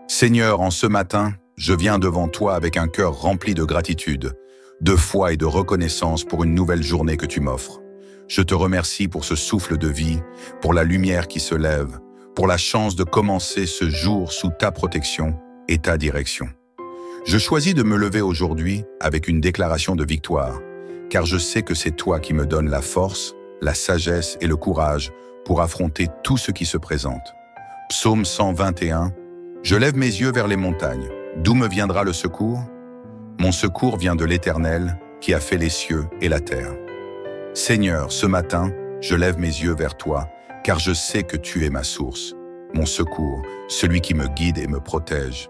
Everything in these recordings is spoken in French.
Seigneur, en ce matin, je viens devant toi avec un cœur rempli de gratitude, de foi et de reconnaissance pour une nouvelle journée que tu m'offres. Je te remercie pour ce souffle de vie, pour la lumière qui se lève, pour la chance de commencer ce jour sous ta protection et ta direction. Je choisis de me lever aujourd'hui avec une déclaration de victoire, car je sais que c'est toi qui me donnes la force, la sagesse et le courage pour affronter tout ce qui se présente. Psaume 121. Je lève mes yeux vers les montagnes. D'où me viendra le secours? Mon secours vient de l'Éternel, qui a fait les cieux et la terre. Seigneur, ce matin, je lève mes yeux vers toi, car je sais que tu es ma source, mon secours, celui qui me guide et me protège.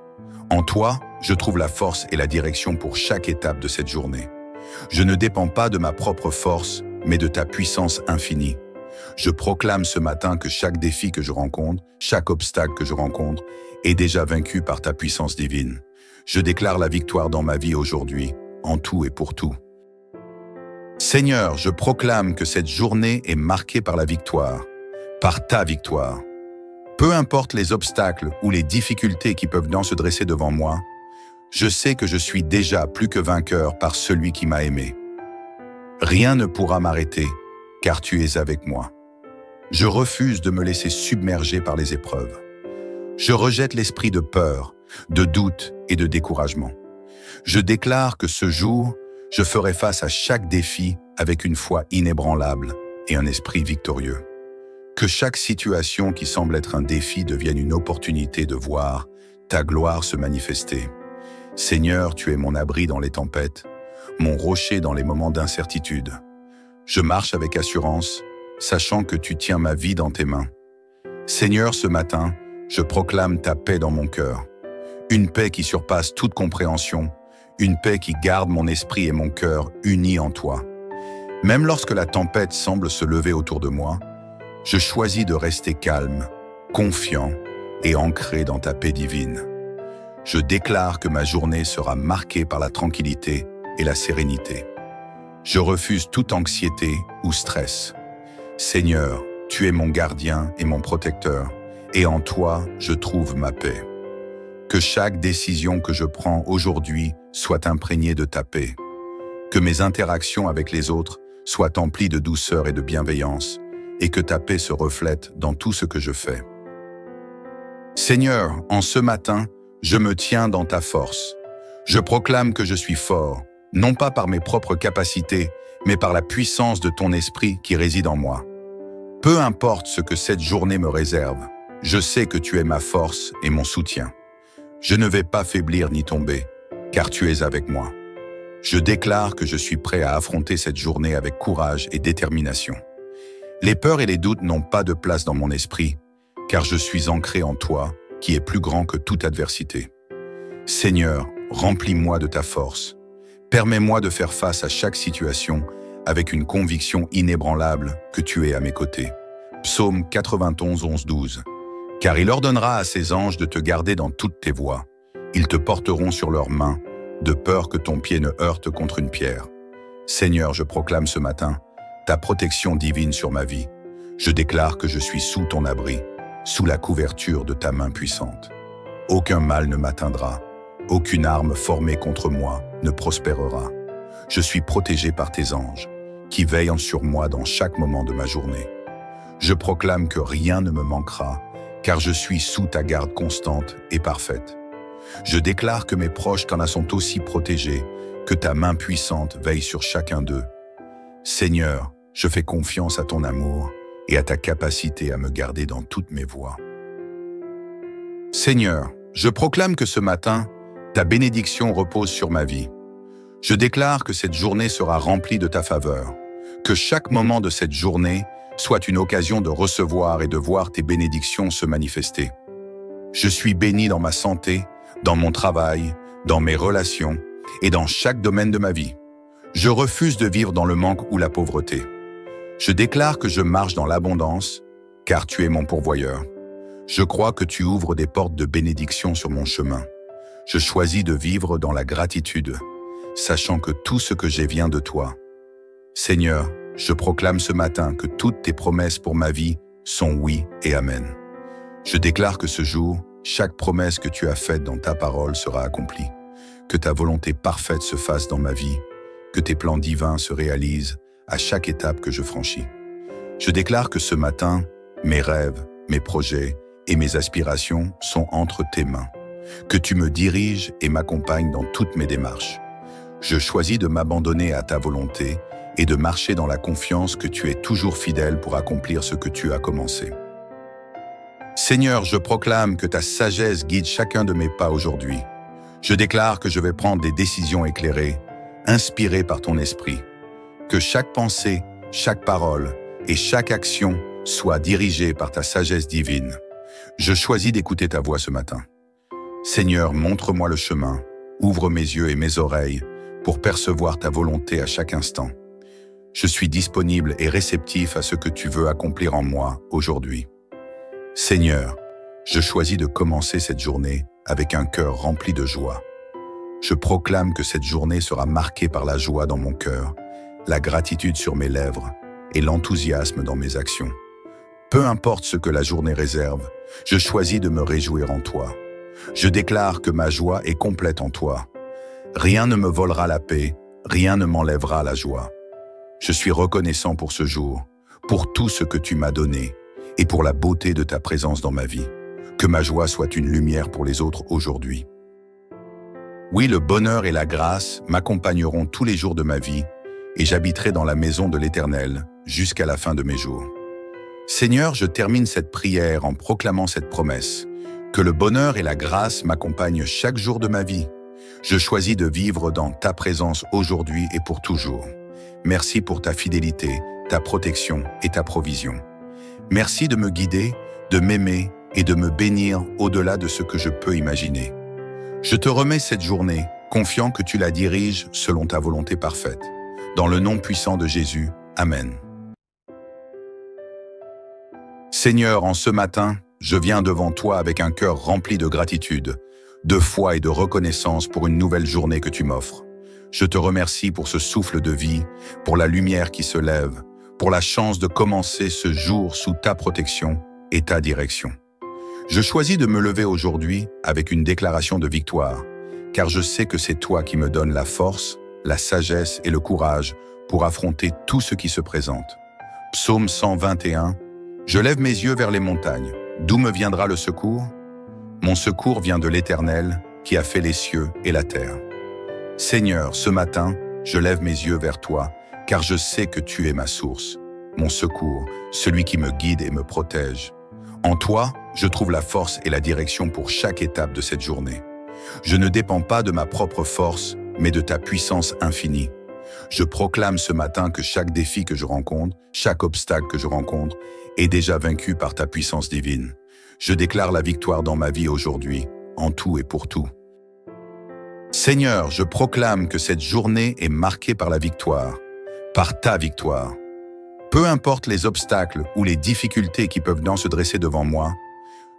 En toi, je trouve la force et la direction pour chaque étape de cette journée. Je ne dépends pas de ma propre force, mais de ta puissance infinie. Je proclame ce matin que chaque défi que je rencontre, chaque obstacle que je rencontre, est déjà vaincu par ta puissance divine. Je déclare la victoire dans ma vie aujourd'hui, en tout et pour tout. Seigneur, je proclame que cette journée est marquée par la victoire, par ta victoire. Peu importe les obstacles ou les difficultés qui peuvent se dresser devant moi, je sais que je suis déjà plus que vainqueur par celui qui m'a aimé. Rien ne pourra m'arrêter, car tu es avec moi. Je refuse de me laisser submerger par les épreuves. Je rejette l'esprit de peur, de doute et de découragement. Je déclare que ce jour, je ferai face à chaque défi avec une foi inébranlable et un esprit victorieux. Que chaque situation qui semble être un défi devienne une opportunité de voir ta gloire se manifester. Seigneur, tu es mon abri dans les tempêtes, mon rocher dans les moments d'incertitude. Je marche avec assurance, sachant que tu tiens ma vie dans tes mains. Seigneur, ce matin, je proclame ta paix dans mon cœur. Une paix qui surpasse toute compréhension, une paix qui garde mon esprit et mon cœur unis en toi. Même lorsque la tempête semble se lever autour de moi, je choisis de rester calme, confiant et ancré dans ta paix divine. Je déclare que ma journée sera marquée par la tranquillité et la sérénité. Je refuse toute anxiété ou stress. Seigneur, tu es mon gardien et mon protecteur, et en toi, je trouve ma paix. Que chaque décision que je prends aujourd'hui soit imprégnée de ta paix. Que mes interactions avec les autres soient emplies de douceur et de bienveillance, et que ta paix se reflète dans tout ce que je fais. Seigneur, en ce matin, je me tiens dans ta force. Je proclame que je suis fort, non pas par mes propres capacités, mais par la puissance de ton esprit qui réside en moi. Peu importe ce que cette journée me réserve, je sais que tu es ma force et mon soutien. Je ne vais pas faiblir ni tomber, car tu es avec moi. Je déclare que je suis prêt à affronter cette journée avec courage et détermination. Les peurs et les doutes n'ont pas de place dans mon esprit, car je suis ancré en toi, qui est plus grand que toute adversité. Seigneur, remplis-moi de ta force. Permets-moi de faire face à chaque situation avec une conviction inébranlable que tu es à mes côtés. Psaume 91, 11, 12. Car il ordonnera à ses anges de te garder dans toutes tes voies. Ils te porteront sur leurs mains, de peur que ton pied ne heurte contre une pierre. Seigneur, je proclame ce matin ta protection divine sur ma vie. Je déclare que je suis sous ton abri, sous la couverture de ta main puissante. Aucun mal ne m'atteindra, aucune arme formée contre moi ne prospérera. Je suis protégé par tes anges, qui veillent sur moi dans chaque moment de ma journée. Je proclame que rien ne me manquera, car je suis sous ta garde constante et parfaite. Je déclare que mes proches t'en sont aussi protégés, que ta main puissante veille sur chacun d'eux. Seigneur, je fais confiance à ton amour et à ta capacité à me garder dans toutes mes voies. Seigneur, je proclame que ce matin, ta bénédiction repose sur ma vie. Je déclare que cette journée sera remplie de ta faveur, que chaque moment de cette journée soit une occasion de recevoir et de voir tes bénédictions se manifester. Je suis béni dans ma santé, dans mon travail, dans mes relations et dans chaque domaine de ma vie. Je refuse de vivre dans le manque ou la pauvreté. Je déclare que je marche dans l'abondance, car tu es mon pourvoyeur. Je crois que tu ouvres des portes de bénédiction sur mon chemin. Je choisis de vivre dans la gratitude, sachant que tout ce que j'ai vient de toi. Seigneur, je proclame ce matin que toutes tes promesses pour ma vie sont oui et amen. Je déclare que ce jour chaque promesse que tu as faite dans ta parole sera accomplie. Que ta volonté parfaite se fasse dans ma vie, que tes plans divins se réalisent à chaque étape que je franchis. Je déclare que ce matin, mes rêves, mes projets et mes aspirations sont entre tes mains. Que tu me diriges et m'accompagnes dans toutes mes démarches. Je choisis de m'abandonner à ta volonté et de marcher dans la confiance que tu es toujours fidèle pour accomplir ce que tu as commencé. Seigneur, je proclame que ta sagesse guide chacun de mes pas aujourd'hui. Je déclare que je vais prendre des décisions éclairées, inspirées par ton esprit. Que chaque pensée, chaque parole et chaque action soient dirigées par ta sagesse divine. Je choisis d'écouter ta voix ce matin. Seigneur, montre-moi le chemin, ouvre mes yeux et mes oreilles pour percevoir ta volonté à chaque instant. Je suis disponible et réceptif à ce que tu veux accomplir en moi aujourd'hui. Seigneur, je choisis de commencer cette journée avec un cœur rempli de joie. Je proclame que cette journée sera marquée par la joie dans mon cœur, la gratitude sur mes lèvres et l'enthousiasme dans mes actions. Peu importe ce que la journée réserve, je choisis de me réjouir en toi. Je déclare que ma joie est complète en toi. Rien ne me volera la paix, rien ne m'enlèvera la joie. Je suis reconnaissant pour ce jour, pour tout ce que tu m'as donné et pour la beauté de ta présence dans ma vie. Que ma joie soit une lumière pour les autres aujourd'hui. Oui, le bonheur et la grâce m'accompagneront tous les jours de ma vie et j'habiterai dans la maison de l'Éternel jusqu'à la fin de mes jours. Seigneur, je termine cette prière en proclamant cette promesse, que le bonheur et la grâce m'accompagnent chaque jour de ma vie. Je choisis de vivre dans ta présence aujourd'hui et pour toujours. Merci pour ta fidélité, ta protection et ta provision. Merci de me guider, de m'aimer et de me bénir au-delà de ce que je peux imaginer. Je te remets cette journée, confiant que tu la diriges selon ta volonté parfaite. Dans le nom puissant de Jésus, Amen. Seigneur, en ce matin, je viens devant toi avec un cœur rempli de gratitude, de foi et de reconnaissance pour une nouvelle journée que tu m'offres. Je te remercie pour ce souffle de vie, pour la lumière qui se lève, pour la chance de commencer ce jour sous ta protection et ta direction. Je choisis de me lever aujourd'hui avec une déclaration de victoire, car je sais que c'est toi qui me donnes la force, la sagesse et le courage pour affronter tout ce qui se présente. Psaume 121. Je lève mes yeux vers les montagnes. D'où me viendra le secours? Mon secours vient de l'Éternel, qui a fait les cieux et la terre. Seigneur, ce matin, je lève mes yeux vers toi, car je sais que tu es ma source, mon secours, celui qui me guide et me protège. En toi, je trouve la force et la direction pour chaque étape de cette journée. Je ne dépends pas de ma propre force, mais de ta puissance infinie. Je proclame ce matin que chaque défi que je rencontre, chaque obstacle que je rencontre, est déjà vaincu par ta puissance divine. Je déclare la victoire dans ma vie aujourd'hui, en tout et pour tout. Seigneur, je proclame que cette journée est marquée par la victoire, par ta victoire. Peu importe les obstacles ou les difficultés qui peuvent se dresser devant moi,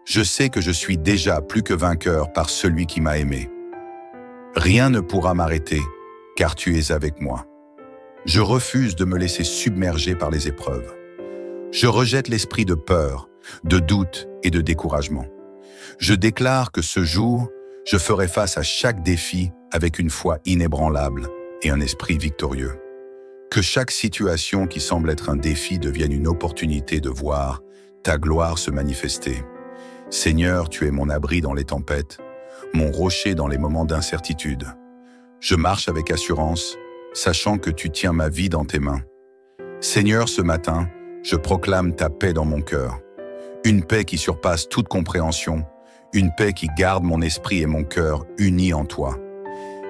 je sais que je suis déjà plus que vainqueur par celui qui m'a aimé. Rien ne pourra m'arrêter, car tu es avec moi. Je refuse de me laisser submerger par les épreuves. Je rejette l'esprit de peur, de doute et de découragement. Je déclare que ce jour, je ferai face à chaque défi avec une foi inébranlable et un esprit victorieux. Que chaque situation qui semble être un défi devienne une opportunité de voir ta gloire se manifester. Seigneur, tu es mon abri dans les tempêtes, mon rocher dans les moments d'incertitude. Je marche avec assurance, sachant que tu tiens ma vie dans tes mains. Seigneur, ce matin, je proclame ta paix dans mon cœur. Une paix qui surpasse toute compréhension, une paix qui garde mon esprit et mon cœur unis en toi.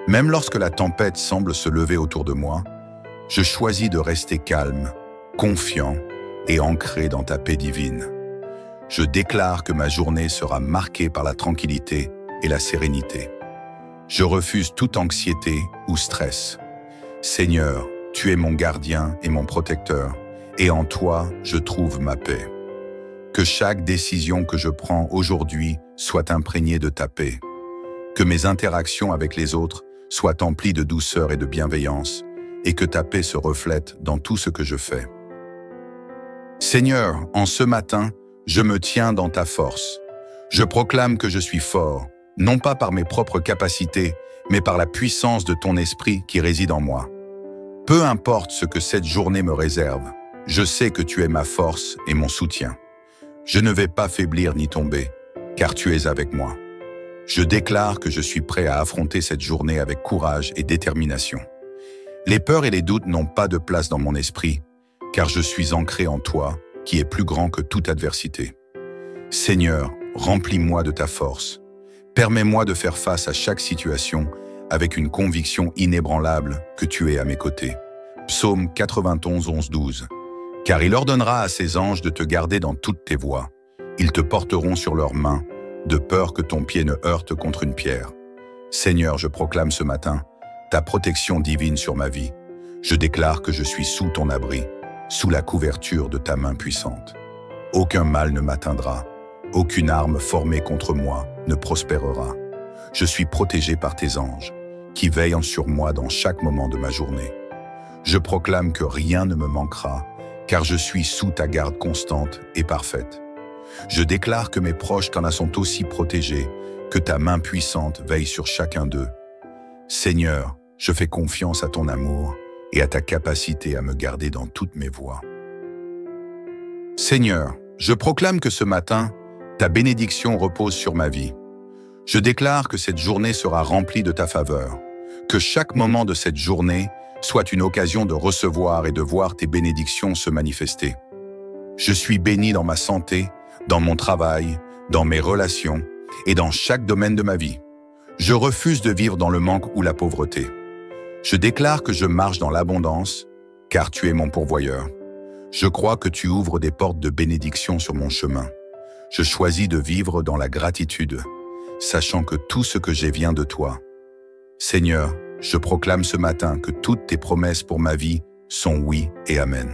Même lorsque la tempête semble se lever autour de moi, je choisis de rester calme, confiant et ancré dans ta paix divine. Je déclare que ma journée sera marquée par la tranquillité et la sérénité. Je refuse toute anxiété ou stress. Seigneur, tu es mon gardien et mon protecteur, et en toi, je trouve ma paix. Que chaque décision que je prends aujourd'hui soit imprégnée de ta paix. Que mes interactions avec les autres soient emplies de douceur et de bienveillance, et que ta paix se reflète dans tout ce que je fais. Seigneur, en ce matin, je me tiens dans ta force. Je proclame que je suis fort, non pas par mes propres capacités, mais par la puissance de ton esprit qui réside en moi. Peu importe ce que cette journée me réserve, je sais que tu es ma force et mon soutien. Je ne vais pas faiblir ni tomber, car tu es avec moi. Je déclare que je suis prêt à affronter cette journée avec courage et détermination. Les peurs et les doutes n'ont pas de place dans mon esprit, car je suis ancré en toi, qui est plus grand que toute adversité. Seigneur, remplis-moi de ta force. Permets-moi de faire face à chaque situation avec une conviction inébranlable que tu es à mes côtés. Psaume 91, 11, 12. Car il ordonnera à ses anges de te garder dans toutes tes voies. Ils te porteront sur leurs mains, de peur que ton pied ne heurte contre une pierre. Seigneur, je proclame ce matin ta protection divine sur ma vie. Je déclare que je suis sous ton abri, sous la couverture de ta main puissante. Aucun mal ne m'atteindra, aucune arme formée contre moi ne prospérera. Je suis protégé par tes anges, qui veillent sur moi dans chaque moment de ma journée. Je proclame que rien ne me manquera, car je suis sous ta garde constante et parfaite. Je déclare que mes proches t'en sont aussi protégés, que ta main puissante veille sur chacun d'eux. Seigneur, je fais confiance à ton amour et à ta capacité à me garder dans toutes mes voies. Seigneur, je proclame que ce matin, ta bénédiction repose sur ma vie. Je déclare que cette journée sera remplie de ta faveur, que chaque moment de cette journée soit une occasion de recevoir et de voir tes bénédictions se manifester. Je suis béni dans ma santé, dans mon travail, dans mes relations et dans chaque domaine de ma vie. Je refuse de vivre dans le manque ou la pauvreté. Je déclare que je marche dans l'abondance, car tu es mon pourvoyeur. Je crois que tu ouvres des portes de bénédiction sur mon chemin. Je choisis de vivre dans la gratitude, sachant que tout ce que j'ai vient de toi. Seigneur, je proclame ce matin que toutes tes promesses pour ma vie sont oui et amen.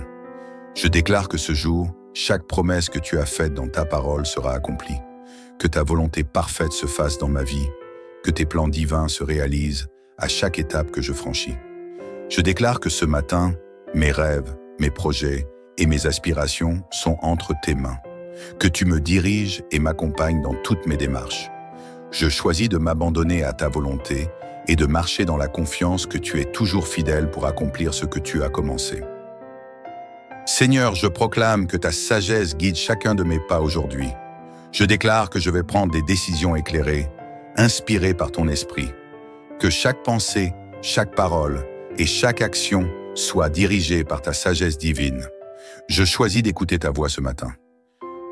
Je déclare que ce jour, chaque promesse que tu as faite dans ta parole sera accomplie, que ta volonté parfaite se fasse dans ma vie, que tes plans divins se réalisent à chaque étape que je franchis. Je déclare que ce matin, mes rêves, mes projets et mes aspirations sont entre tes mains, que tu me diriges et m'accompagnes dans toutes mes démarches. Je choisis de m'abandonner à ta volonté et de marcher dans la confiance que tu es toujours fidèle pour accomplir ce que tu as commencé. Seigneur, je proclame que ta sagesse guide chacun de mes pas aujourd'hui. Je déclare que je vais prendre des décisions éclairées, inspirées par ton esprit. Que chaque pensée, chaque parole et chaque action soient dirigées par ta sagesse divine. Je choisis d'écouter ta voix ce matin.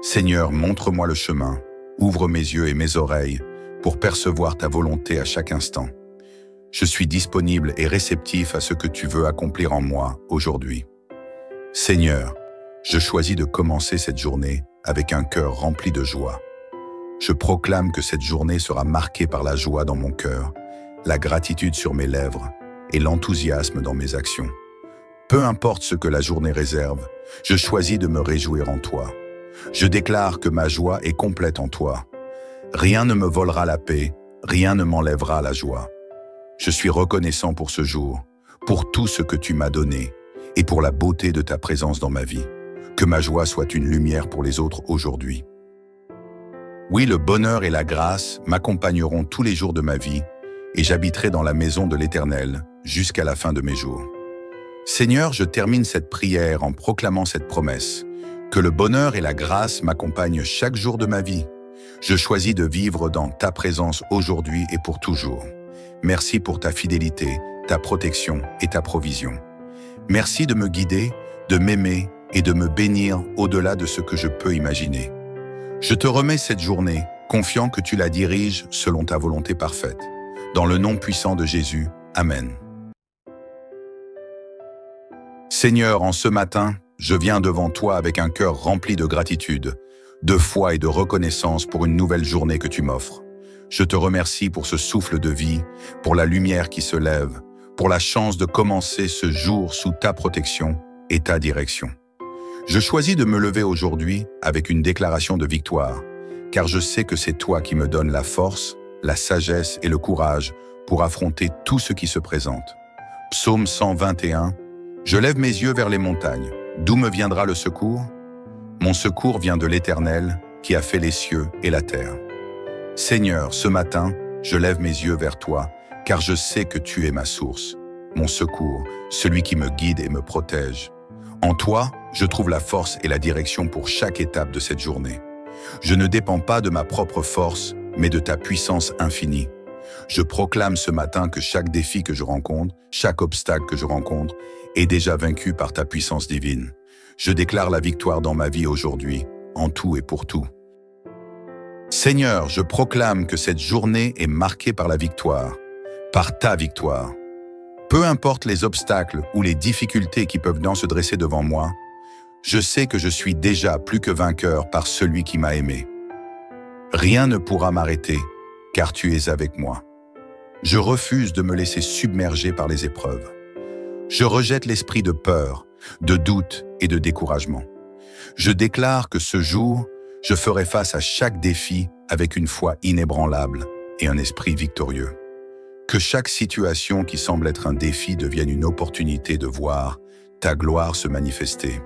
Seigneur, montre-moi le chemin, ouvre mes yeux et mes oreilles pour percevoir ta volonté à chaque instant. Je suis disponible et réceptif à ce que tu veux accomplir en moi aujourd'hui. Seigneur, je choisis de commencer cette journée avec un cœur rempli de joie. Je proclame que cette journée sera marquée par la joie dans mon cœur, la gratitude sur mes lèvres et l'enthousiasme dans mes actions. Peu importe ce que la journée réserve, je choisis de me réjouir en toi. Je déclare que ma joie est complète en toi. Rien ne me volera la paix, rien ne m'enlèvera la joie. Je suis reconnaissant pour ce jour, pour tout ce que tu m'as donné et pour la beauté de ta présence dans ma vie. Que ma joie soit une lumière pour les autres aujourd'hui. Oui, le bonheur et la grâce m'accompagneront tous les jours de ma vie et j'habiterai dans la maison de l'Éternel jusqu'à la fin de mes jours. Seigneur, je termine cette prière en proclamant cette promesse, que le bonheur et la grâce m'accompagnent chaque jour de ma vie. Je choisis de vivre dans ta présence aujourd'hui et pour toujours. Merci pour ta fidélité, ta protection et ta provision. Merci de me guider, de m'aimer et de me bénir au-delà de ce que je peux imaginer. Je te remets cette journée, confiant que tu la diriges selon ta volonté parfaite. Dans le nom puissant de Jésus, Amen. Seigneur, en ce matin, je viens devant toi avec un cœur rempli de gratitude, de foi et de reconnaissance pour une nouvelle journée que tu m'offres. Je te remercie pour ce souffle de vie, pour la lumière qui se lève, pour la chance de commencer ce jour sous ta protection et ta direction. Je choisis de me lever aujourd'hui avec une déclaration de victoire, car je sais que c'est toi qui me donnes la force, la sagesse et le courage pour affronter tout ce qui se présente. Psaume 121. Je lève mes yeux vers les montagnes. D'où me viendra le secours? Mon secours vient de l'Éternel, qui a fait les cieux et la terre. Seigneur, ce matin, je lève mes yeux vers toi, car je sais que tu es ma source, mon secours, celui qui me guide et me protège. En toi, je trouve la force et la direction pour chaque étape de cette journée. Je ne dépends pas de ma propre force, mais de ta puissance infinie. Je proclame ce matin que chaque défi que je rencontre, chaque obstacle que je rencontre, est déjà vaincu par ta puissance divine. Je déclare la victoire dans ma vie aujourd'hui, en tout et pour tout. Seigneur, je proclame que cette journée est marquée par la victoire, par ta victoire. Peu importe les obstacles ou les difficultés qui peuvent se dresser devant moi, je sais que je suis déjà plus que vainqueur par celui qui m'a aimé. Rien ne pourra m'arrêter, car tu es avec moi. Je refuse de me laisser submerger par les épreuves. Je rejette l'esprit de peur, de doute et de découragement. Je déclare que ce jour, je ferai face à chaque défi avec une foi inébranlable et un esprit victorieux. Que chaque situation qui semble être un défi devienne une opportunité de voir ta gloire se manifester.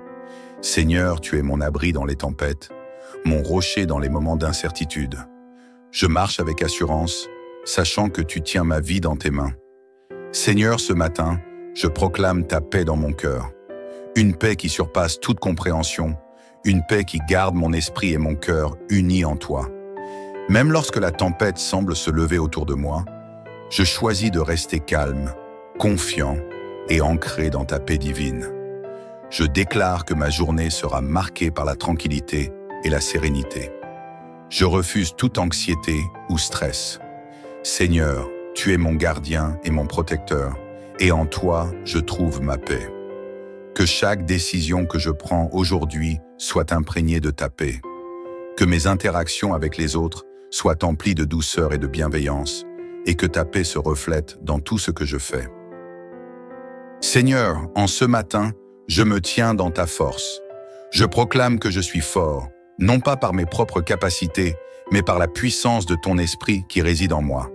Seigneur, tu es mon abri dans les tempêtes, mon rocher dans les moments d'incertitude. Je marche avec assurance, sachant que tu tiens ma vie dans tes mains. Seigneur, ce matin, je proclame ta paix dans mon cœur. Une paix qui surpasse toute compréhension, une paix qui garde mon esprit et mon cœur unis en toi. Même lorsque la tempête semble se lever autour de moi, je choisis de rester calme, confiant et ancré dans ta paix divine. Je déclare que ma journée sera marquée par la tranquillité et la sérénité. Je refuse toute anxiété ou stress. Seigneur, tu es mon gardien et mon protecteur, et en toi, je trouve ma paix. Que chaque décision que je prends aujourd'hui soit imprégnée de ta paix. Que mes interactions avec les autres soient emplies de douceur et de bienveillance, et que ta paix se reflète dans tout ce que je fais. Seigneur, en ce matin, je me tiens dans ta force. Je proclame que je suis fort, non pas par mes propres capacités, mais par la puissance de ton esprit qui réside en moi.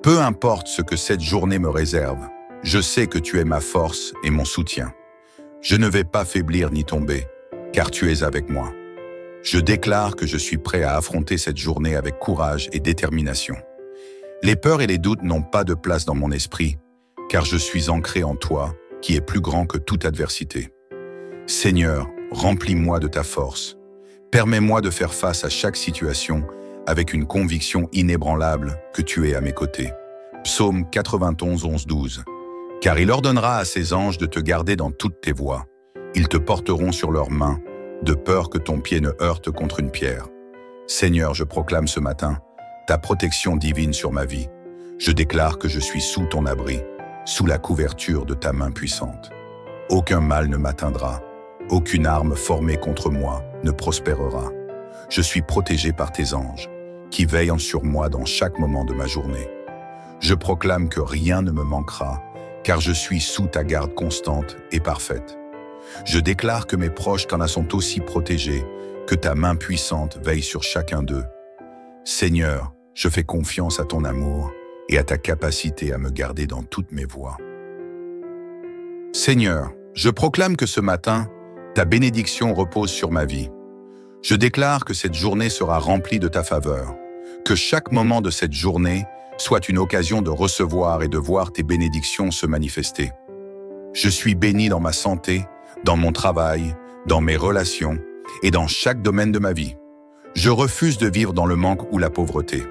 Peu importe ce que cette journée me réserve, je sais que tu es ma force et mon soutien. Je ne vais pas faiblir ni tomber, car tu es avec moi. Je déclare que je suis prêt à affronter cette journée avec courage et détermination. Les peurs et les doutes n'ont pas de place dans mon esprit, car je suis ancré en toi, qui est plus grand que toute adversité. Seigneur, remplis-moi de ta force. Permets-moi de faire face à chaque situation avec une conviction inébranlable que tu es à mes côtés. Psaume 91, 11, 12. Car il ordonnera à ses anges de te garder dans toutes tes voies. Ils te porteront sur leurs mains, de peur que ton pied ne heurte contre une pierre. Seigneur, je proclame ce matin ta protection divine sur ma vie. Je déclare que je suis sous ton abri, sous la couverture de ta main puissante. Aucun mal ne m'atteindra, aucune arme formée contre moi ne prospérera. Je suis protégé par tes anges, qui veillent sur moi dans chaque moment de ma journée. Je proclame que rien ne me manquera, car je suis sous ta garde constante et parfaite. Je déclare que mes proches t'en sont aussi protégés, que ta main puissante veille sur chacun d'eux. Seigneur, je fais confiance à ton amour et à ta capacité à me garder dans toutes mes voies. Seigneur, je proclame que ce matin, ta bénédiction repose sur ma vie. Je déclare que cette journée sera remplie de ta faveur, que chaque moment de cette journée soit une occasion de recevoir et de voir tes bénédictions se manifester. Je suis béni dans ma santé, dans mon travail, dans mes relations et dans chaque domaine de ma vie. Je refuse de vivre dans le manque ou la pauvreté.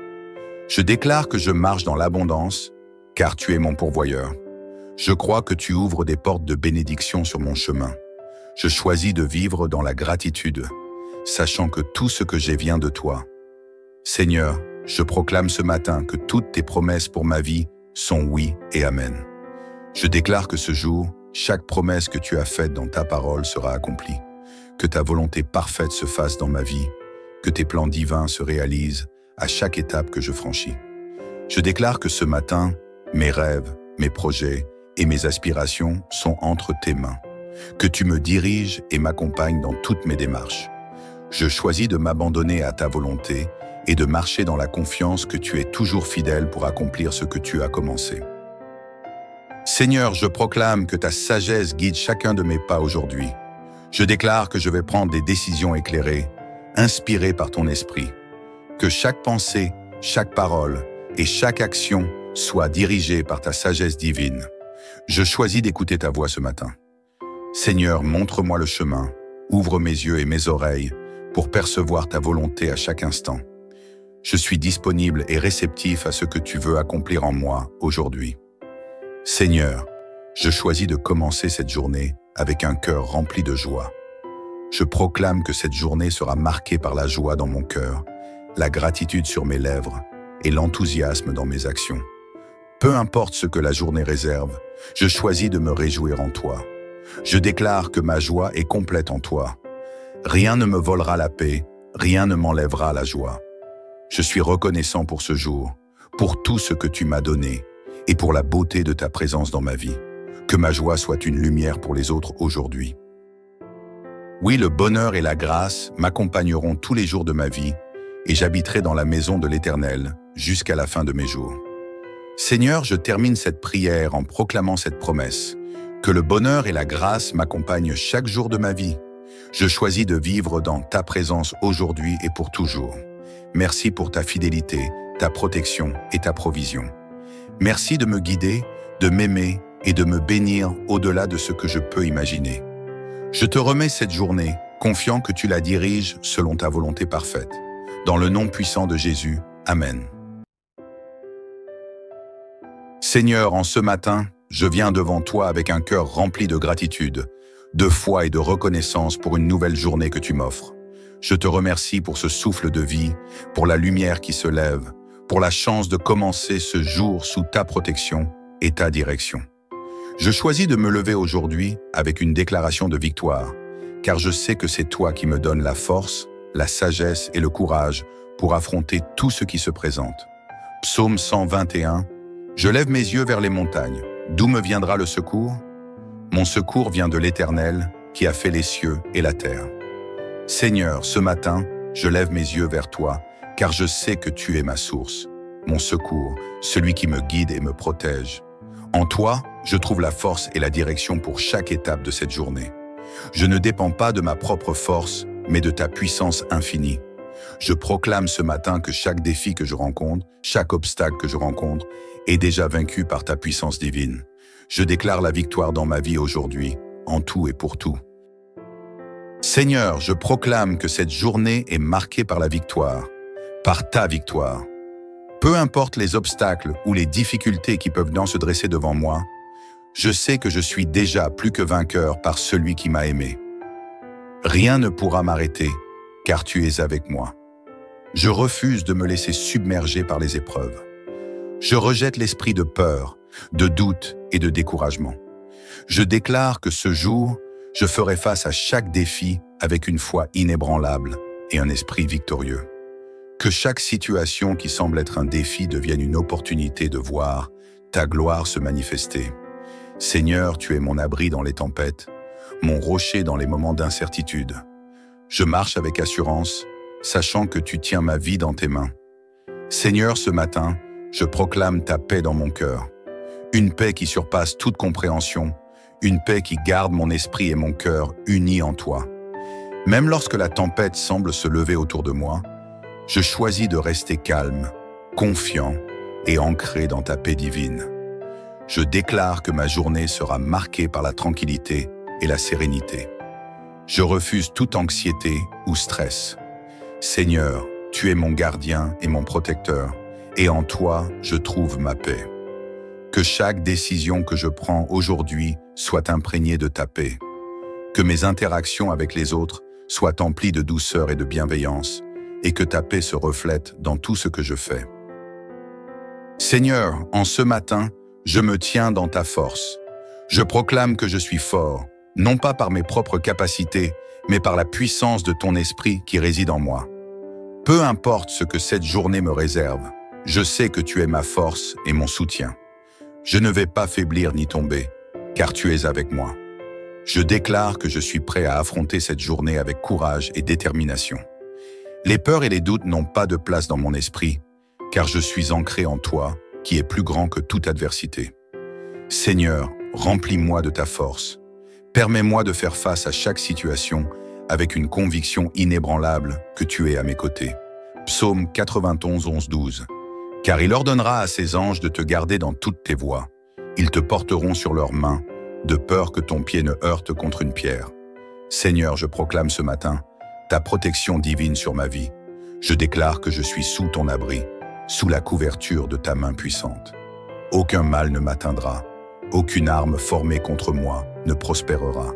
Je déclare que je marche dans l'abondance, car tu es mon pourvoyeur. Je crois que tu ouvres des portes de bénédiction sur mon chemin. Je choisis de vivre dans la gratitude, sachant que tout ce que j'ai vient de toi. Seigneur, je proclame ce matin que toutes tes promesses pour ma vie sont oui et amen. Je déclare que ce jour, chaque promesse que tu as faite dans ta parole sera accomplie, que ta volonté parfaite se fasse dans ma vie, que tes plans divins se réalisent à chaque étape que je franchis. Je déclare que ce matin, mes rêves, mes projets et mes aspirations sont entre tes mains, que tu me diriges et m'accompagnes dans toutes mes démarches. Je choisis de m'abandonner à ta volonté et de marcher dans la confiance que tu es toujours fidèle pour accomplir ce que tu as commencé. Seigneur, je proclame que ta sagesse guide chacun de mes pas aujourd'hui. Je déclare que je vais prendre des décisions éclairées, inspirées par ton esprit, que chaque pensée chaque parole et chaque action soient dirigées par ta sagesse divine. Je choisis d'écouter ta voix ce matin. Seigneur, montre-moi le chemin, ouvre mes yeux et mes oreilles pour percevoir ta volonté à chaque instant. Je suis disponible et réceptif à ce que tu veux accomplir en moi aujourd'hui. Seigneur, je choisis de commencer cette journée avec un cœur rempli de joie. Je proclame que cette journée sera marquée par la joie dans mon cœur, la gratitude sur mes lèvres et l'enthousiasme dans mes actions. Peu importe ce que la journée réserve, je choisis de me réjouir en toi. Je déclare que ma joie est complète en toi. Rien ne me volera la paix, rien ne m'enlèvera la joie. Je suis reconnaissant pour ce jour, pour tout ce que tu m'as donné et pour la beauté de ta présence dans ma vie. Que ma joie soit une lumière pour les autres aujourd'hui. Oui, le bonheur et la grâce m'accompagneront tous les jours de ma vie et j'habiterai dans la maison de l'Éternel jusqu'à la fin de mes jours. Seigneur, je termine cette prière en proclamant cette promesse, que le bonheur et la grâce m'accompagnent chaque jour de ma vie. Je choisis de vivre dans ta présence aujourd'hui et pour toujours. Merci pour ta fidélité, ta protection et ta provision. Merci de me guider, de m'aimer et de me bénir au-delà de ce que je peux imaginer. Je te remets cette journée, confiant que tu la diriges selon ta volonté parfaite. Dans le nom puissant de Jésus, Amen. Seigneur, en ce matin, je viens devant toi avec un cœur rempli de gratitude, de foi et de reconnaissance pour une nouvelle journée que tu m'offres. Je te remercie pour ce souffle de vie, pour la lumière qui se lève, pour la chance de commencer ce jour sous ta protection et ta direction. Je choisis de me lever aujourd'hui avec une déclaration de victoire, car je sais que c'est toi qui me donnes la force, la sagesse et le courage pour affronter tout ce qui se présente. Psaume 121. Je lève mes yeux vers les montagnes. D'où me viendra le secours? Mon secours vient de l'Éternel, qui a fait les cieux et la terre. Seigneur, ce matin, je lève mes yeux vers toi, car je sais que tu es ma source, mon secours, celui qui me guide et me protège. En toi, je trouve la force et la direction pour chaque étape de cette journée. Je ne dépends pas de ma propre force, mais de ta puissance infinie. Je proclame ce matin que chaque défi que je rencontre, chaque obstacle que je rencontre, est déjà vaincu par ta puissance divine. Je déclare la victoire dans ma vie aujourd'hui, en tout et pour tout. Seigneur, je proclame que cette journée est marquée par la victoire, par ta victoire. Peu importe les obstacles ou les difficultés qui peuvent se dresser devant moi, je sais que je suis déjà plus que vainqueur par celui qui m'a aimé. Rien ne pourra m'arrêter, car tu es avec moi. Je refuse de me laisser submerger par les épreuves. Je rejette l'esprit de peur, de doute et de découragement. Je déclare que ce jour, je ferai face à chaque défi avec une foi inébranlable et un esprit victorieux. Que chaque situation qui semble être un défi devienne une opportunité de voir ta gloire se manifester. Seigneur, tu es mon abri dans les tempêtes, mon rocher dans les moments d'incertitude. Je marche avec assurance, sachant que tu tiens ma vie dans tes mains. Seigneur, ce matin, je proclame ta paix dans mon cœur. Une paix qui surpasse toute compréhension, une paix qui garde mon esprit et mon cœur unis en toi. Même lorsque la tempête semble se lever autour de moi, je choisis de rester calme, confiant et ancré dans ta paix divine. Je déclare que ma journée sera marquée par la tranquillité et la sérénité. Je refuse toute anxiété ou stress. Seigneur, tu es mon gardien et mon protecteur, et en toi, je trouve ma paix. Que chaque décision que je prends aujourd'hui soit imprégnée de ta paix. Que mes interactions avec les autres soient emplies de douceur et de bienveillance, et que ta paix se reflète dans tout ce que je fais. Seigneur, en ce matin, je me tiens dans ta force. Je proclame que je suis fort, non pas par mes propres capacités, mais par la puissance de ton esprit qui réside en moi. Peu importe ce que cette journée me réserve, je sais que tu es ma force et mon soutien. Je ne vais pas faiblir ni tomber, car tu es avec moi. Je déclare que je suis prêt à affronter cette journée avec courage et détermination. Les peurs et les doutes n'ont pas de place dans mon esprit, car je suis ancré en toi, qui est plus grand que toute adversité. Seigneur, remplis-moi de ta force. Permets-moi de faire face à chaque situation avec une conviction inébranlable que tu es à mes côtés. Psaume 91, 11, 12. Car il ordonnera à ses anges de te garder dans toutes tes voies. Ils te porteront sur leurs mains, de peur que ton pied ne heurte contre une pierre. Seigneur, je proclame ce matin ta protection divine sur ma vie. Je déclare que je suis sous ton abri, sous la couverture de ta main puissante. Aucun mal ne m'atteindra, aucune arme formée contre moi ne prospérera.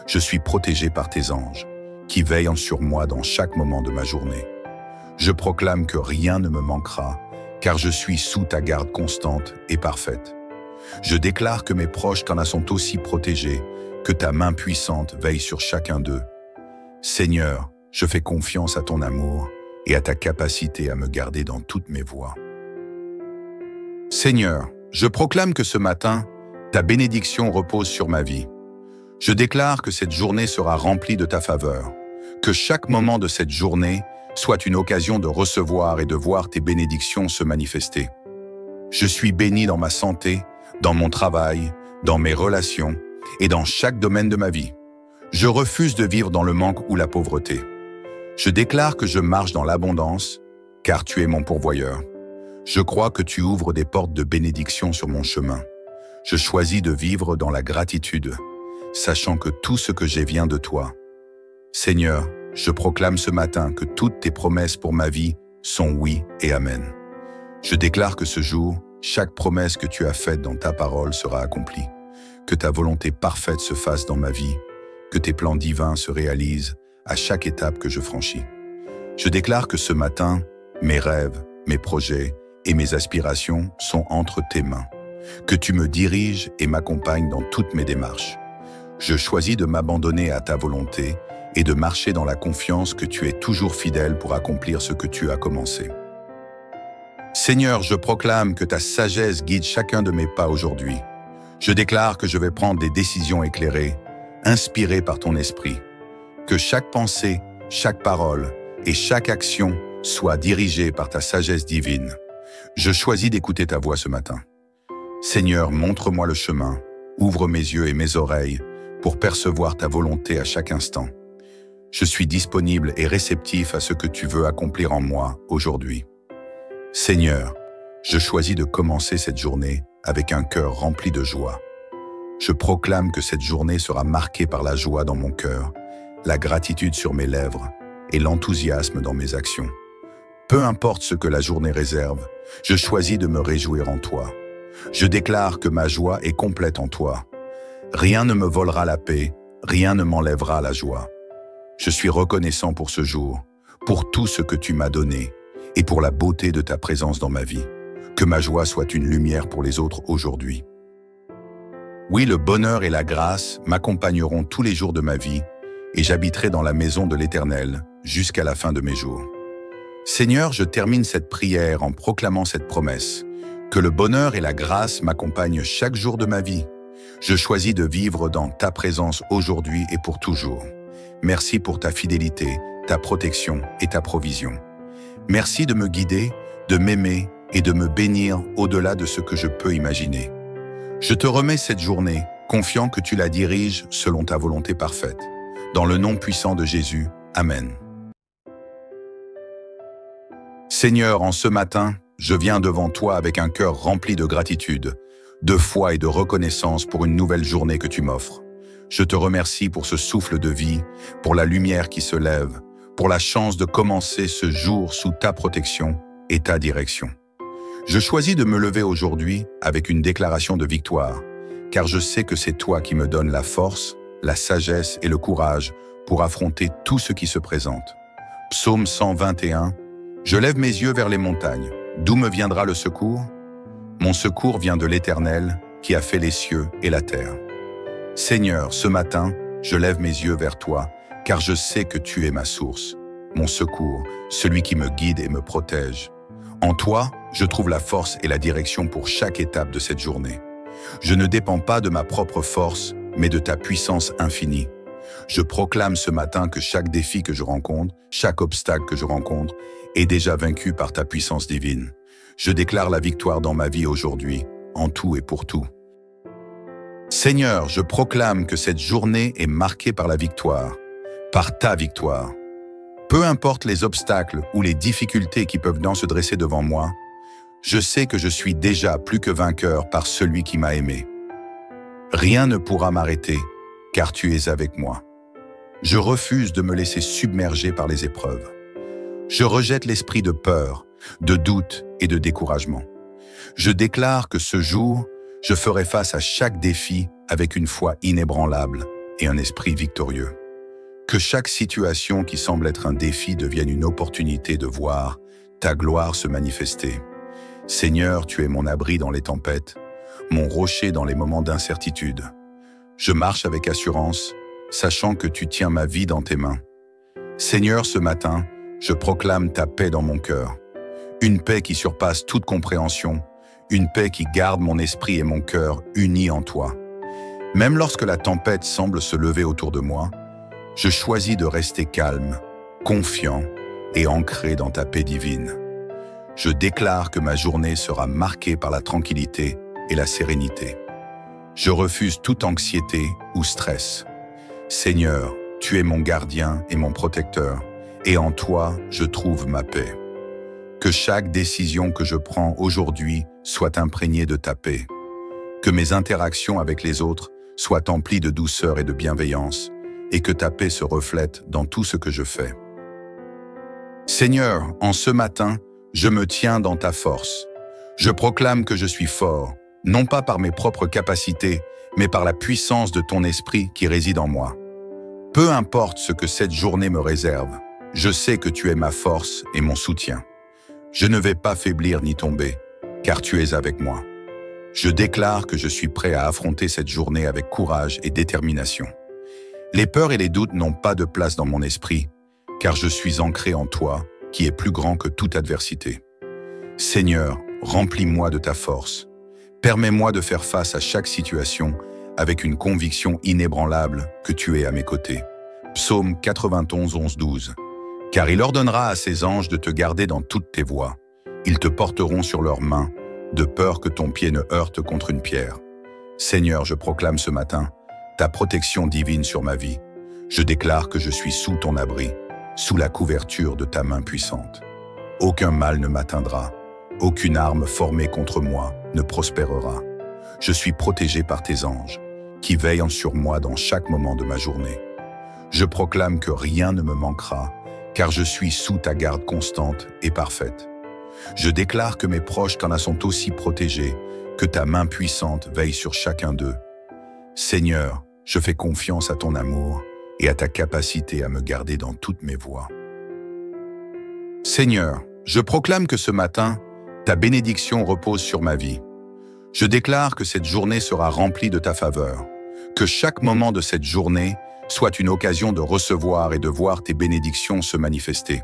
Je suis protégé par tes anges, qui veillent sur moi dans chaque moment de ma journée. Je proclame que rien ne me manquera, car je suis sous ta garde constante et parfaite. Je déclare que mes proches t'en sont aussi protégés, que ta main puissante veille sur chacun d'eux. Seigneur, je fais confiance à ton amour et à ta capacité à me garder dans toutes mes voies. Seigneur, je proclame que ce matin, ta bénédiction repose sur ma vie. Je déclare que cette journée sera remplie de ta faveur, que chaque moment de cette journée soit une occasion de recevoir et de voir tes bénédictions se manifester. Je suis béni dans ma santé, dans mon travail, dans mes relations et dans chaque domaine de ma vie. Je refuse de vivre dans le manque ou la pauvreté. Je déclare que je marche dans l'abondance, car tu es mon pourvoyeur. Je crois que tu ouvres des portes de bénédiction sur mon chemin. Je choisis de vivre dans la gratitude, sachant que tout ce que j'ai vient de toi. Seigneur, je proclame ce matin que toutes tes promesses pour ma vie sont oui et amen. Je déclare que ce jour, chaque promesse que tu as faite dans ta parole sera accomplie, que ta volonté parfaite se fasse dans ma vie, que tes plans divins se réalisent à chaque étape que je franchis. Je déclare que ce matin, mes rêves, mes projets et mes aspirations sont entre tes mains, que tu me diriges et m'accompagnes dans toutes mes démarches. Je choisis de m'abandonner à ta volonté et de marcher dans la confiance que tu es toujours fidèle pour accomplir ce que tu as commencé. Seigneur, je proclame que ta sagesse guide chacun de mes pas aujourd'hui. Je déclare que je vais prendre des décisions éclairées, inspirées par ton esprit. Que chaque pensée, chaque parole et chaque action soient dirigées par ta sagesse divine. Je choisis d'écouter ta voix ce matin. Seigneur, montre-moi le chemin, ouvre mes yeux et mes oreilles pour percevoir ta volonté à chaque instant. Je suis disponible et réceptif à ce que tu veux accomplir en moi aujourd'hui. Seigneur, je choisis de commencer cette journée avec un cœur rempli de joie. Je proclame que cette journée sera marquée par la joie dans mon cœur, la gratitude sur mes lèvres et l'enthousiasme dans mes actions. Peu importe ce que la journée réserve, je choisis de me réjouir en toi. Je déclare que ma joie est complète en toi. Rien ne me volera la paix, rien ne m'enlèvera la joie. Je suis reconnaissant pour ce jour, pour tout ce que tu m'as donné et pour la beauté de ta présence dans ma vie. Que ma joie soit une lumière pour les autres aujourd'hui. Oui, le bonheur et la grâce m'accompagneront tous les jours de ma vie et j'habiterai dans la maison de l'Éternel jusqu'à la fin de mes jours. Seigneur, je termine cette prière en proclamant cette promesse, que le bonheur et la grâce m'accompagnent chaque jour de ma vie. Je choisis de vivre dans ta présence aujourd'hui et pour toujours. Merci pour ta fidélité, ta protection et ta provision. Merci de me guider, de m'aimer et de me bénir au-delà de ce que je peux imaginer. Je te remets cette journée, confiant que tu la diriges selon ta volonté parfaite. Dans le nom puissant de Jésus, Amen. Seigneur, en ce matin, je viens devant toi avec un cœur rempli de gratitude, de foi et de reconnaissance pour une nouvelle journée que tu m'offres. Je te remercie pour ce souffle de vie, pour la lumière qui se lève, pour la chance de commencer ce jour sous ta protection et ta direction. Je choisis de me lever aujourd'hui avec une déclaration de victoire, car je sais que c'est toi qui me donnes la force, la sagesse et le courage pour affronter tout ce qui se présente. Psaume 121. Je lève mes yeux vers les montagnes. D'où me viendra le secours? Mon secours vient de l'Éternel, qui a fait les cieux et la terre. Seigneur, ce matin, je lève mes yeux vers toi, car je sais que tu es ma source, mon secours, celui qui me guide et me protège. En toi, je trouve la force et la direction pour chaque étape de cette journée. Je ne dépends pas de ma propre force, mais de ta puissance infinie. Je proclame ce matin que chaque défi que je rencontre, chaque obstacle que je rencontre, est déjà vaincu par ta puissance divine. Je déclare la victoire dans ma vie aujourd'hui, en tout et pour tout. Seigneur, je proclame que cette journée est marquée par la victoire, par ta victoire. Peu importe les obstacles ou les difficultés qui peuvent se dresser devant moi, je sais que je suis déjà plus que vainqueur par celui qui m'a aimé. Rien ne pourra m'arrêter, car tu es avec moi. Je refuse de me laisser submerger par les épreuves. Je rejette l'esprit de peur, de doute et de découragement. Je déclare que ce jour, je ferai face à chaque défi avec une foi inébranlable et un esprit victorieux. Que chaque situation qui semble être un défi devienne une opportunité de voir ta gloire se manifester. Seigneur, tu es mon abri dans les tempêtes, mon rocher dans les moments d'incertitude. Je marche avec assurance, sachant que tu tiens ma vie dans tes mains. Seigneur, ce matin, je proclame ta paix dans mon cœur. Une paix qui surpasse toute compréhension, une paix qui garde mon esprit et mon cœur unis en toi. Même lorsque la tempête semble se lever autour de moi, je choisis de rester calme, confiant et ancré dans ta paix divine. Je déclare que ma journée sera marquée par la tranquillité et la sérénité. Je refuse toute anxiété ou stress. Seigneur, tu es mon gardien et mon protecteur, et en toi, je trouve ma paix. Que chaque décision que je prends aujourd'hui soit imprégnée de ta paix. Que mes interactions avec les autres soient emplies de douceur et de bienveillance, et que ta paix se reflète dans tout ce que je fais. Seigneur, en ce matin, je me tiens dans ta force. Je proclame que je suis fort, non pas par mes propres capacités, mais par la puissance de ton esprit qui réside en moi. Peu importe ce que cette journée me réserve, je sais que tu es ma force et mon soutien. Je ne vais pas faiblir ni tomber, car tu es avec moi. Je déclare que je suis prêt à affronter cette journée avec courage et détermination. Les peurs et les doutes n'ont pas de place dans mon esprit, car je suis ancré en toi, qui est plus grand que toute adversité. Seigneur, remplis-moi de ta force. Permets-moi de faire face à chaque situation avec une conviction inébranlable que tu es à mes côtés. Psaume 91, 11, 12. Car il ordonnera à ses anges de te garder dans toutes tes voies. Ils te porteront sur leurs mains, de peur que ton pied ne heurte contre une pierre. Seigneur, je proclame ce matin ta protection divine sur ma vie. Je déclare que je suis sous ton abri, sous la couverture de ta main puissante. Aucun mal ne m'atteindra, aucune arme formée contre moi ne prospérera. Je suis protégé par tes anges, qui veillent sur moi dans chaque moment de ma journée. Je proclame que rien ne me manquera, car je suis sous ta garde constante et parfaite. Je déclare que mes proches t'en sont aussi protégés, que ta main puissante veille sur chacun d'eux. Seigneur, je fais confiance à ton amour et à ta capacité à me garder dans toutes mes voies. Seigneur, je proclame que ce matin, ta bénédiction repose sur ma vie. Je déclare que cette journée sera remplie de ta faveur, que chaque moment de cette journée soit une occasion de recevoir et de voir tes bénédictions se manifester.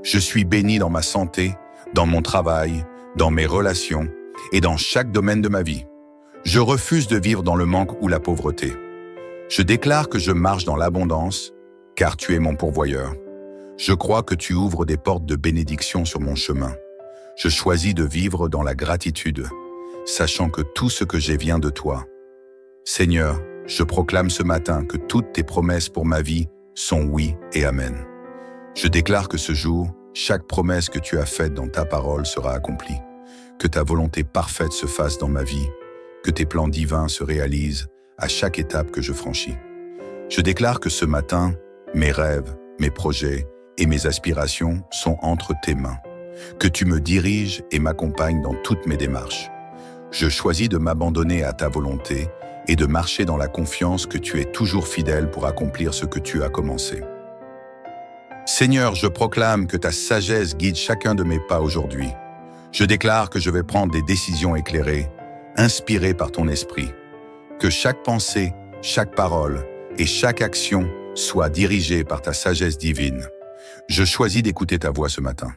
Je suis béni dans ma santé, dans mon travail, dans mes relations et dans chaque domaine de ma vie. Je refuse de vivre dans le manque ou la pauvreté. Je déclare que je marche dans l'abondance, car tu es mon pourvoyeur. Je crois que tu ouvres des portes de bénédiction sur mon chemin. Je choisis de vivre dans la gratitude, sachant que tout ce que j'ai vient de toi. Seigneur, je proclame ce matin que toutes tes promesses pour ma vie sont oui et amen. Je déclare que ce jour, chaque promesse que tu as faite dans ta parole sera accomplie, que ta volonté parfaite se fasse dans ma vie, que tes plans divins se réalisent à chaque étape que je franchis. Je déclare que ce matin, mes rêves, mes projets et mes aspirations sont entre tes mains, que tu me diriges et m'accompagnes dans toutes mes démarches. Je choisis de m'abandonner à ta volonté et de marcher dans la confiance que tu es toujours fidèle pour accomplir ce que tu as commencé. Seigneur, je proclame que ta sagesse guide chacun de mes pas aujourd'hui. Je déclare que je vais prendre des décisions éclairées, inspirées par ton esprit. Que chaque pensée, chaque parole et chaque action soient dirigées par ta sagesse divine. Je choisis d'écouter ta voix ce matin.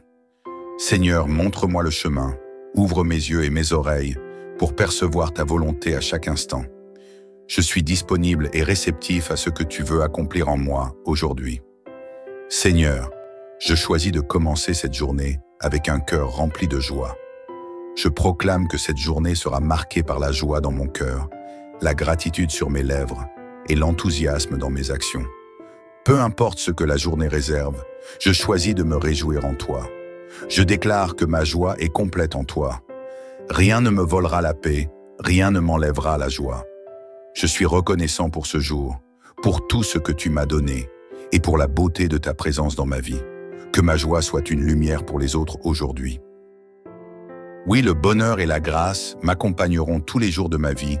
Seigneur, montre-moi le chemin, ouvre mes yeux et mes oreilles pour percevoir ta volonté à chaque instant. Je suis disponible et réceptif à ce que tu veux accomplir en moi aujourd'hui. Seigneur, je choisis de commencer cette journée avec un cœur rempli de joie. Je proclame que cette journée sera marquée par la joie dans mon cœur, la gratitude sur mes lèvres et l'enthousiasme dans mes actions. Peu importe ce que la journée réserve, Je choisis de me réjouir en toi. Je déclare que ma joie est complète en toi. Rien ne me volera la paix, rien ne m'enlèvera la joie. Je suis reconnaissant pour ce jour, pour tout ce que tu m'as donné et pour la beauté de ta présence dans ma vie. Que ma joie soit une lumière pour les autres aujourd'hui. Oui, le bonheur et la grâce m'accompagneront tous les jours de ma vie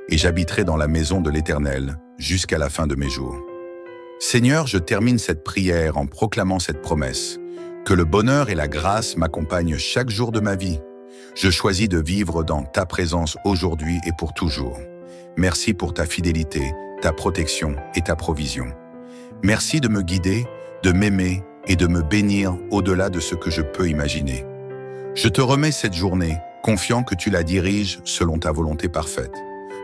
et j'habiterai dans la maison de l'Éternel jusqu'à la fin de mes jours. Seigneur, je termine cette prière en proclamant cette promesse, que le bonheur et la grâce m'accompagnent chaque jour de ma vie. Je choisis de vivre dans ta présence aujourd'hui et pour toujours. Merci pour ta fidélité, ta protection et ta provision. Merci de me guider, de m'aimer et de me bénir au-delà de ce que je peux imaginer. Je te remets cette journée, confiant que tu la diriges selon ta volonté parfaite.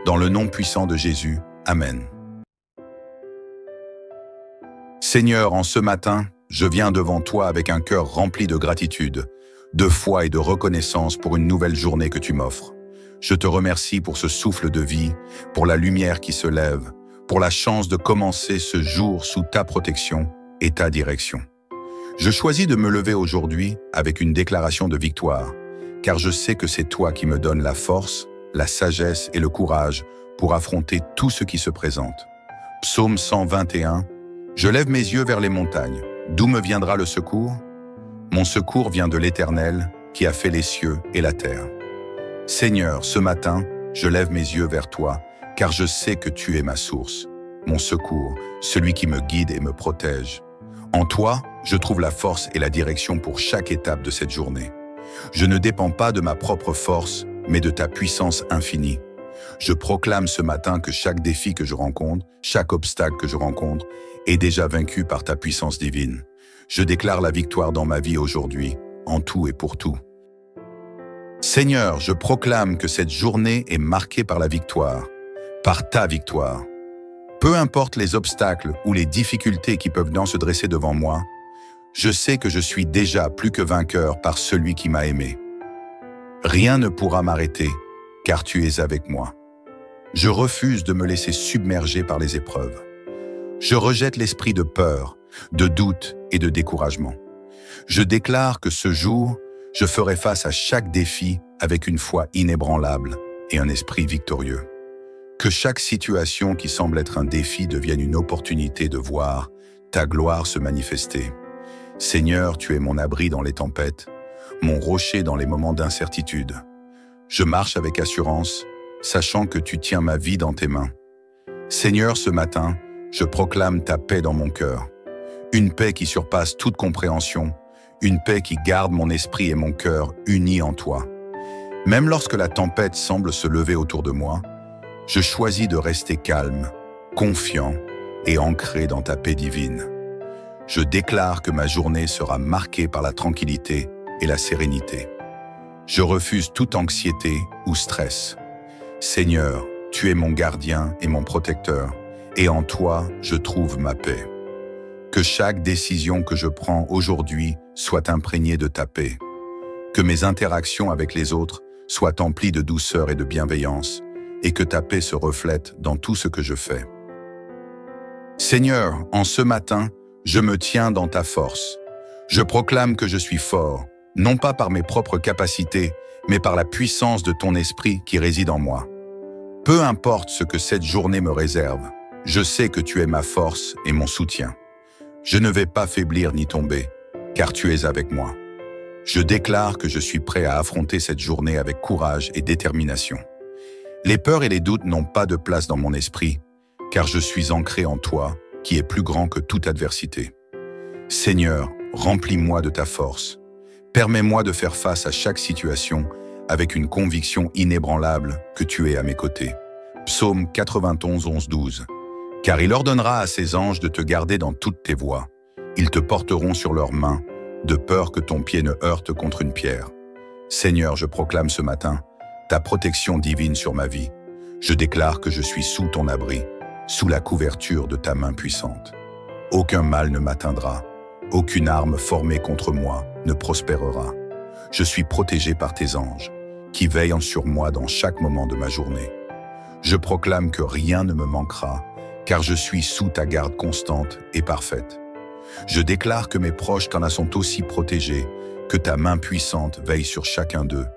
Dans le nom puissant de Jésus, Amen. Seigneur, en ce matin, je viens devant toi avec un cœur rempli de gratitude, de foi et de reconnaissance pour une nouvelle journée que tu m'offres. Je te remercie pour ce souffle de vie, pour la lumière qui se lève, pour la chance de commencer ce jour sous ta protection et ta direction. Je choisis de me lever aujourd'hui avec une déclaration de victoire, car je sais que c'est toi qui me donnes la force, la sagesse et le courage pour affronter tout ce qui se présente. Psaume 121. Je lève mes yeux vers les montagnes. D'où me viendra le secours? Mon secours vient de l'Éternel, qui a fait les cieux et la terre. Seigneur, ce matin, je lève mes yeux vers toi, car je sais que tu es ma source, mon secours, celui qui me guide et me protège. En toi, je trouve la force et la direction pour chaque étape de cette journée. Je ne dépends pas de ma propre force, mais de ta puissance infinie. Je proclame ce matin que chaque défi que je rencontre, chaque obstacle que je rencontre, est déjà vaincu par ta puissance divine. Je déclare la victoire dans ma vie aujourd'hui, en tout et pour tout. Seigneur, je proclame que cette journée est marquée par la victoire, par ta victoire. Peu importe les obstacles ou les difficultés qui peuvent se dresser devant moi, je sais que je suis déjà plus que vainqueur par celui qui m'a aimé. Rien ne pourra m'arrêter, car tu es avec moi. Je refuse de me laisser submerger par les épreuves. Je rejette l'esprit de peur, de doute et de découragement. Je déclare que ce jour, je ferai face à chaque défi avec une foi inébranlable et un esprit victorieux. Que chaque situation qui semble être un défi devienne une opportunité de voir ta gloire se manifester. Seigneur, tu es mon abri dans les tempêtes, mon rocher dans les moments d'incertitude. Je marche avec assurance, sachant que tu tiens ma vie dans tes mains. Seigneur, ce matin, je proclame ta paix dans mon cœur. Une paix qui surpasse toute compréhension, une paix qui garde mon esprit et mon cœur unis en toi. Même lorsque la tempête semble se lever autour de moi, je choisis de rester calme, confiant et ancré dans ta paix divine. Je déclare que ma journée sera marquée par la tranquillité et la sérénité. Je refuse toute anxiété ou stress. Seigneur, tu es mon gardien et mon protecteur, et en toi, je trouve ma paix. Que chaque décision que je prends aujourd'hui soit imprégnée de ta paix. Que mes interactions avec les autres soient emplies de douceur et de bienveillance, et que ta paix se reflète dans tout ce que je fais. Seigneur, en ce matin, je me tiens dans ta force. Je proclame que je suis fort, non pas par mes propres capacités, mais par la puissance de ton esprit qui réside en moi. Peu importe ce que cette journée me réserve, je sais que tu es ma force et mon soutien. Je ne vais pas faiblir ni tomber, car tu es avec moi. Je déclare que je suis prêt à affronter cette journée avec courage et détermination. Les peurs et les doutes n'ont pas de place dans mon esprit, car je suis ancré en toi, qui est plus grand que toute adversité. Seigneur, remplis-moi de ta force. Permets-moi de faire face à chaque situation avec une conviction inébranlable que tu es à mes côtés. Psaume 91, 11, 12. Car il ordonnera à ses anges de te garder dans toutes tes voies. Ils te porteront sur leurs mains, de peur que ton pied ne heurte contre une pierre. Seigneur, je proclame ce matin ta protection divine sur ma vie. Je déclare que je suis sous ton abri, sous la couverture de ta main puissante. Aucun mal ne m'atteindra, aucune arme formée contre moi ne prospérera. Je suis protégé par tes anges, qui veillent sur moi dans chaque moment de ma journée. Je proclame que rien ne me manquera, car je suis sous ta garde constante et parfaite. Je déclare que mes proches t'en sont aussi protégés, que ta main puissante veille sur chacun d'eux.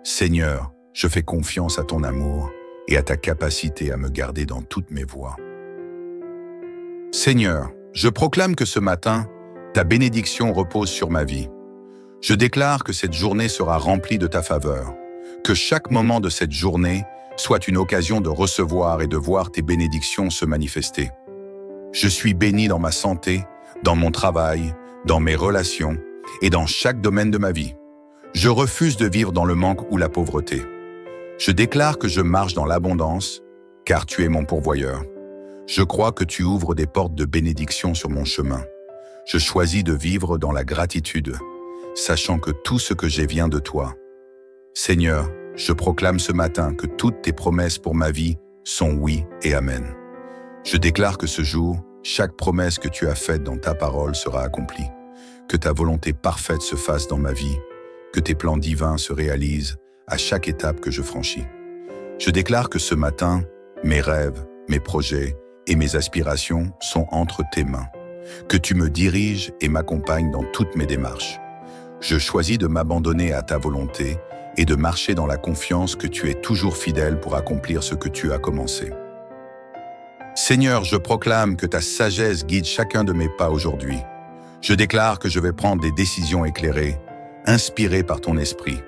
Seigneur, je fais confiance à ton amour et à ta capacité à me garder dans toutes mes voies. Seigneur, je proclame que ce matin, ta bénédiction repose sur ma vie. Je déclare que cette journée sera remplie de ta faveur, que chaque moment de cette journée soit une occasion de recevoir et de voir tes bénédictions se manifester. Je suis béni dans ma santé, dans mon travail, dans mes relations et dans chaque domaine de ma vie. Je refuse de vivre dans le manque ou la pauvreté. Je déclare que je marche dans l'abondance, car tu es mon pourvoyeur. Je crois que tu ouvres des portes de bénédiction sur mon chemin. Je choisis de vivre dans la gratitude, sachant que tout ce que j'ai vient de toi. Seigneur, je proclame ce matin que toutes tes promesses pour ma vie sont oui et amen. Je déclare que ce jour, chaque promesse que tu as faite dans ta parole sera accomplie, que ta volonté parfaite se fasse dans ma vie, que tes plans divins se réalisent à chaque étape que je franchis. Je déclare que ce matin, mes rêves, mes projets et mes aspirations sont entre tes mains, que tu me diriges et m'accompagnes dans toutes mes démarches. Je choisis de m'abandonner à ta volonté et de marcher dans la confiance que tu es toujours fidèle pour accomplir ce que tu as commencé. Seigneur, je proclame que ta sagesse guide chacun de mes pas aujourd'hui. Je déclare que je vais prendre des décisions éclairées, inspirées par ton esprit.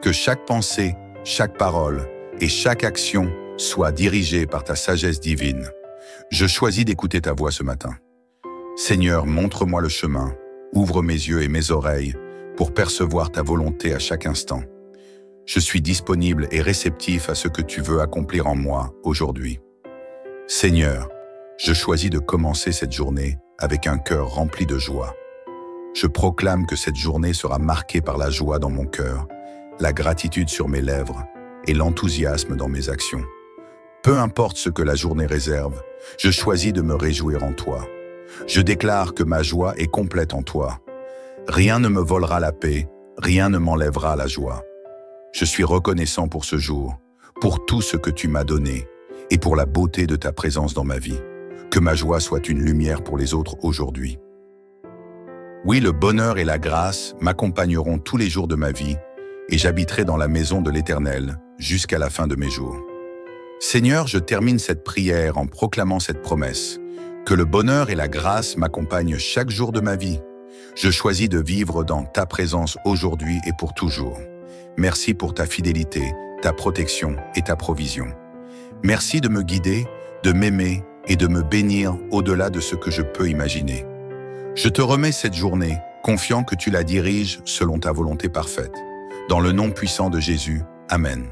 Que chaque pensée, chaque parole et chaque action soient dirigées par ta sagesse divine. Je choisis d'écouter ta voix ce matin. Seigneur, montre-moi le chemin, ouvre mes yeux et mes oreilles pour percevoir ta volonté à chaque instant. Je suis disponible et réceptif à ce que tu veux accomplir en moi aujourd'hui. Seigneur, je choisis de commencer cette journée avec un cœur rempli de joie. Je proclame que cette journée sera marquée par la joie dans mon cœur, la gratitude sur mes lèvres et l'enthousiasme dans mes actions. Peu importe ce que la journée réserve, je choisis de me réjouir en toi. Je déclare que ma joie est complète en toi. Rien ne me volera la paix, rien ne m'enlèvera la joie. Je suis reconnaissant pour ce jour, pour tout ce que tu m'as donné et pour la beauté de ta présence dans ma vie. Que ma joie soit une lumière pour les autres aujourd'hui. Oui, le bonheur et la grâce m'accompagneront tous les jours de ma vie et j'habiterai dans la maison de l'Éternel jusqu'à la fin de mes jours. Seigneur, je termine cette prière en proclamant cette promesse, que le bonheur et la grâce m'accompagnent chaque jour de ma vie. Je choisis de vivre dans ta présence aujourd'hui et pour toujours. Merci pour ta fidélité, ta protection et ta provision. Merci de me guider, de m'aimer et de me bénir au-delà de ce que je peux imaginer. Je te remets cette journée, confiant que tu la diriges selon ta volonté parfaite. Dans le nom puissant de Jésus, Amen.